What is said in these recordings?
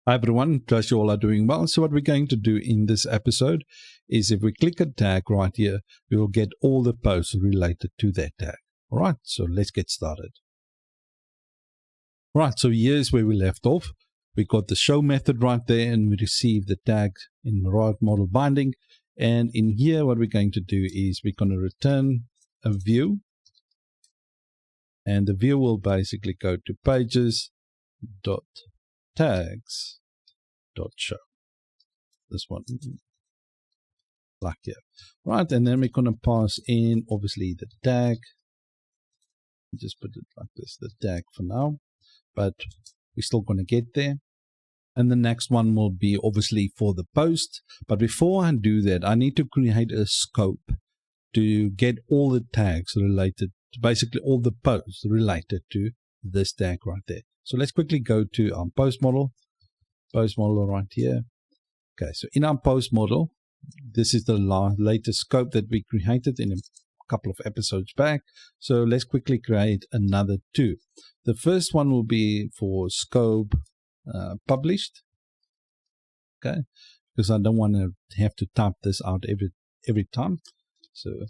Hi everyone, trust you all are doing well. So what we're going to do in this episode is if we click a tag right here, we will get all the posts related to that tag. All right, so let's get started. Right, so here's where we left off. We got the show method right there and we received the tag in the right model binding. And in here, what we're going to do is we're going to return a view. And the view will basically go to pages.tags.show. This one, like here. Right, and then we're going to pass in, obviously, the tag. Just put it like this, the tag for now. But we're still going to get there. And the next one will be, obviously, for the post. But before I do that, I need to create a scope to get all the tags related, basically all the posts related to this tag right there. So let's quickly go to our post model right here. Okay, so in our post model, this is the latest scope that we created in a couple of episodes back. So let's quickly create another two. The first one will be for scope published. Okay, because I don't want to have to type this out every time. So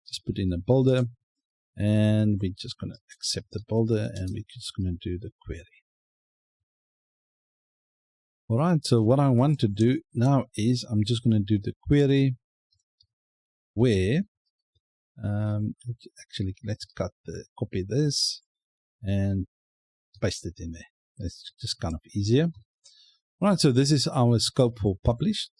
just put in a builder, and we're just going to accept the builder, and we're just going to do the query. All right, so what I want to do now is I'm just going to do the query where, actually, let's copy this and paste it in there. It's just kind of easier. All right, so this is our scope for published.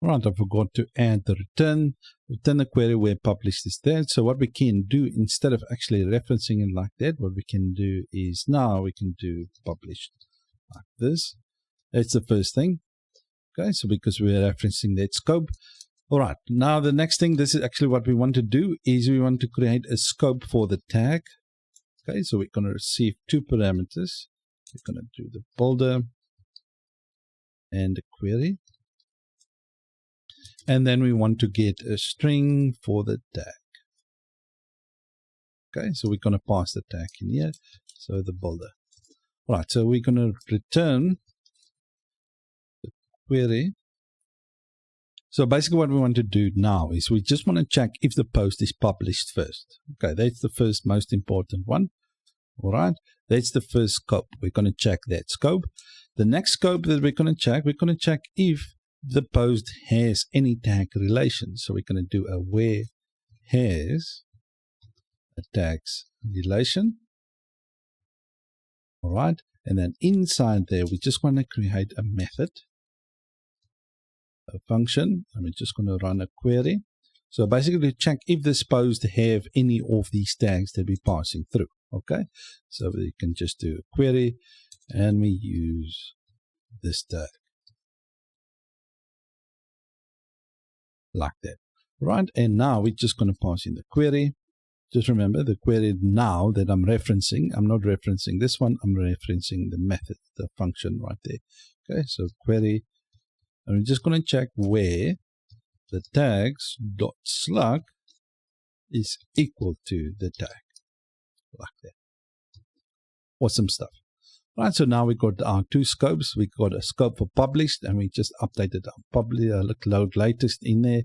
All right, I forgot to add the return the query where published is there. So what we can do, instead of actually referencing it like that, what we can do is now we can do published like this. That's the first thing. Okay, so because we're referencing that scope. All right, now the next thing, this is actually what we want to do, is we want to create a scope for the tag. Okay, so we're going to receive two parameters. We're going to do the builder and the query. And then we want to get a string for the tag. Okay, so we're going to pass the tag in here. So the builder. All right, so we're going to return the query. So basically what we want to do now is we just want to check if the post is published first. Okay, that's the first most important one. All right, that's the first scope. We're going to check that scope. The next scope that we're going to check if the post has any tag relation. So we're going to do a where has a tags relation. All right, and then inside there, we just want to create a method, a function, and we're just going to run a query. So basically check if this post have any of these tags that we're passing through. Okay, so we can just do a query and we use this tag like that. Right, and now we're just going to pass in the query. Just remember the query now that I'm referencing, I'm not referencing this one, I'm referencing the method, the function right there. Okay, so query, and we're just going to check where the tags.slug is equal to the tag, like that. Awesome stuff. Right, so now we got our two scopes. We got a scope for published, and we just updated our load latest in there,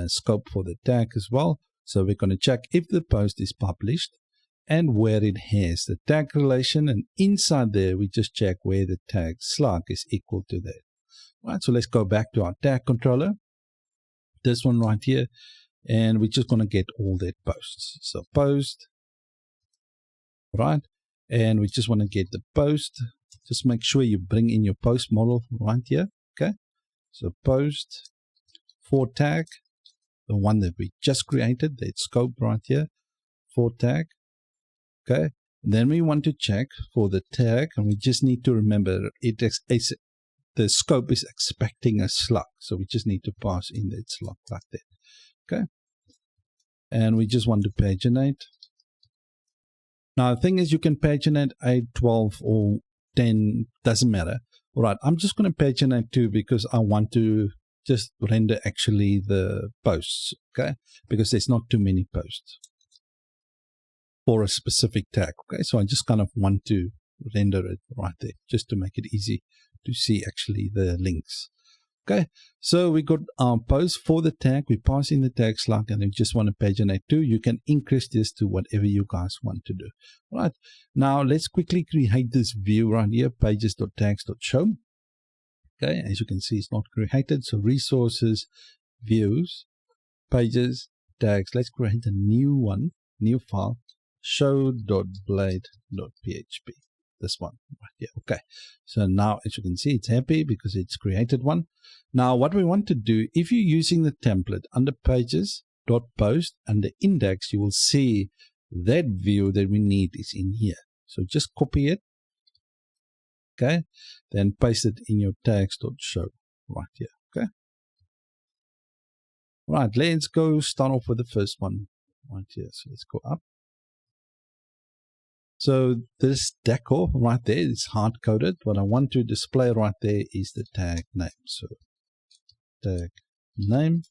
scope for the tag as well. So we're going to check if the post is published and where it has the tag relation, and inside there we just check where the tag slug is equal to that. Right, so let's go back to our tag controller, this one right here, and we're just going to get all that posts. So post, right, and we just want to get the post. Just make sure you bring in your post model right here. Okay, so post ForTag, the one that we just created, that scope right here, ForTag. Okay, and then we want to check for the tag, and we just need to remember the scope is expecting a slug, so we just need to pass in that slug like that. Okay, and we just want to paginate. Now the thing is, you can paginate 8, 12 or 10, doesn't matter. All right, I'm just going to paginate 2 because I want to just render actually the posts, okay, because there's not too many posts for a specific tag. Okay, so I just kind of want to render it right there, just to make it easy to see actually the links. Okay, so we got our post for the tag. We pass in the tag slug, and we just want to paginate to. You can increase this to whatever you guys want to do. All right, now let's quickly create this view right here, pages.tags.show. Okay, as you can see, it's not created. So resources, views, pages, tags. Let's create a new one, new file, show.blade.php. This one right here. Okay, so now as you can see, it's happy because it's created one. Now what we want to do, if you're using the template under pages.post under index, you will see that view that we need is in here. So just copy it, okay, then paste it in your tags.show right here. Okay, right, let's go start off with the first one right here. So let's go up. So this decor right there is hard-coded. What I want to display right there is the tag name. So tag name.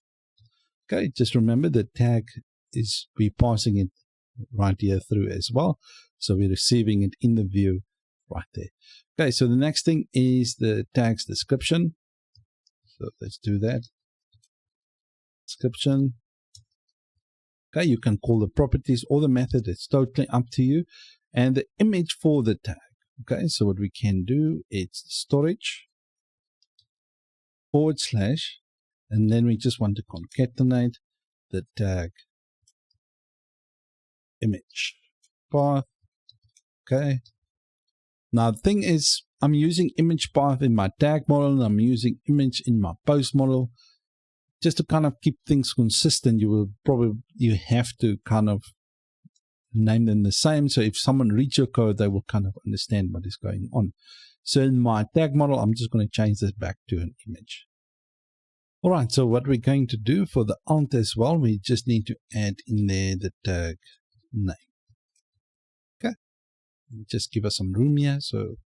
Okay, just remember the tag is, we're passing it right here through as well. So we're receiving it in the view right there. Okay, so the next thing is the tag's description. So let's do that. Description. Okay, you can call the properties or the method. It's totally up to you. And the image for the tag. Okay, so what we can do is storage / and then we just want to concatenate the tag image path. Okay, now the thing is, I'm using image path in my tag model, and I'm using image in my post model. Just to kind of keep things consistent, you have to kind of name them the same. So if someone reads your code, they will kind of understand what is going on. So in my tag model, I'm just going to change this back to an image. All right, so what we're going to do for the alt as well, we just need to add in there the tag name. Okay, just give us some room here. So,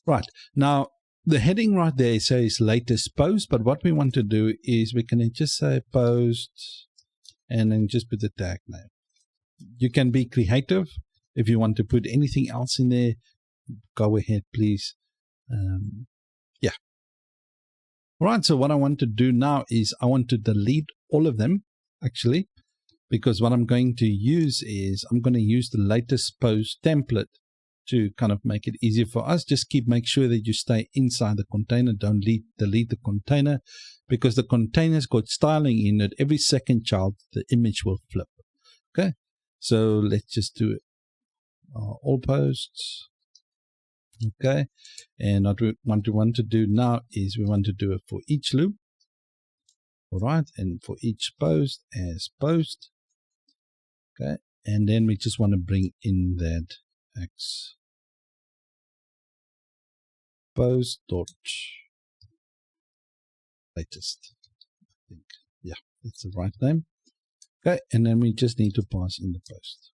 right, now the heading right there says latest post, but what we want to do is we can just say post and then just put the tag name. You can be creative. If you want to put anything else in there, go ahead, please. Yeah. All right, so what I want to do now is I want to delete all of them, actually, because what I'm going to use is I'm going to use the latest post template to kind of make it easier for us. Just make sure that you stay inside the container. Don't delete the container, because the container's got styling in it. Every second child, the image will flip. Okay. So let's just do it. All posts. Okay. And what we want to do now is we want to do it for each loop. All right. And for each post as post. Okay. And then we just want to bring in that X post dot latest. I think, yeah, that's the right name. Okay, and then we just need to pass in the post.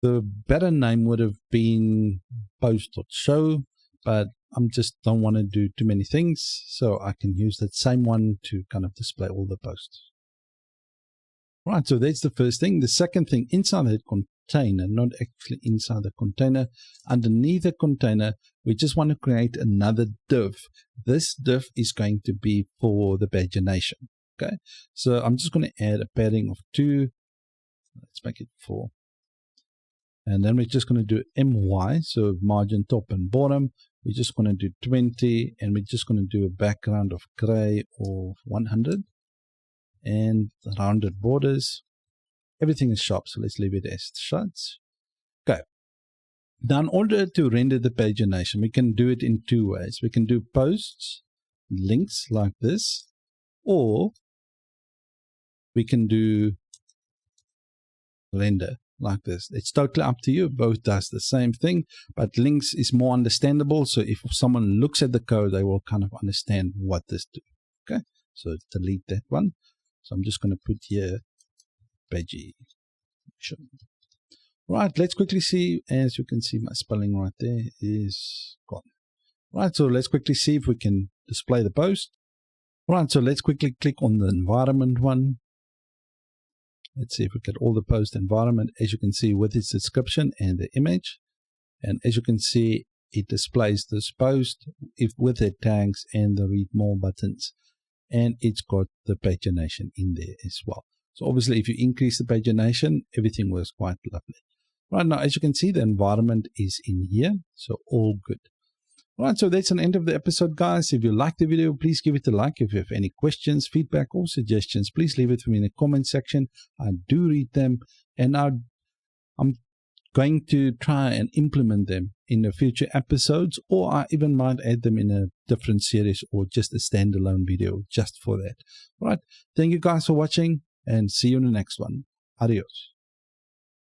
The better name would have been post.show, but I just don't want to do too many things, so I can use that same one to kind of display all the posts. Right, so that's the first thing. The second thing, inside the container, not actually inside the container, underneath the container, we just want to create another div. This div is going to be for the pagination. Okay, so I'm just going to add a padding of 2. Let's make it 4. And then we're just going to do MY, so margin top and bottom. We're just going to do 20, and we're just going to do a background of gray of 100. And rounded borders. Everything is sharp, so let's leave it as such. Okay. Now, in order to render the pagination, we can do it in 2 ways. We can do posts, links like this, or we can do render like this. It's totally up to you. Both does the same thing, but links is more understandable. So if someone looks at the code, they will kind of understand what this do. Okay, so delete that one. So I'm just going to put here pagination. Right, let's quickly see. As you can see, my spelling right there is gone. Right, so let's quickly see if we can display the post. Right, so let's quickly click on the environment one. Let's see if we get all the post environment, as you can see, with its description and the image. And as you can see, it displays this post with the tags and the read more buttons. And it's got the pagination in there as well. So obviously, if you increase the pagination, everything works quite lovely. Right now, as you can see, the environment is in here. So all good. Right, so that's an end of the episode, guys. If you liked the video, please give it a like. If you have any questions, feedback, or suggestions, please leave it for me in the comment section. I do read them, and I'm going to try and implement them in the future episodes, or I even might add them in a different series or just a standalone video just for that. All right, thank you guys for watching, and see you in the next one. Adios.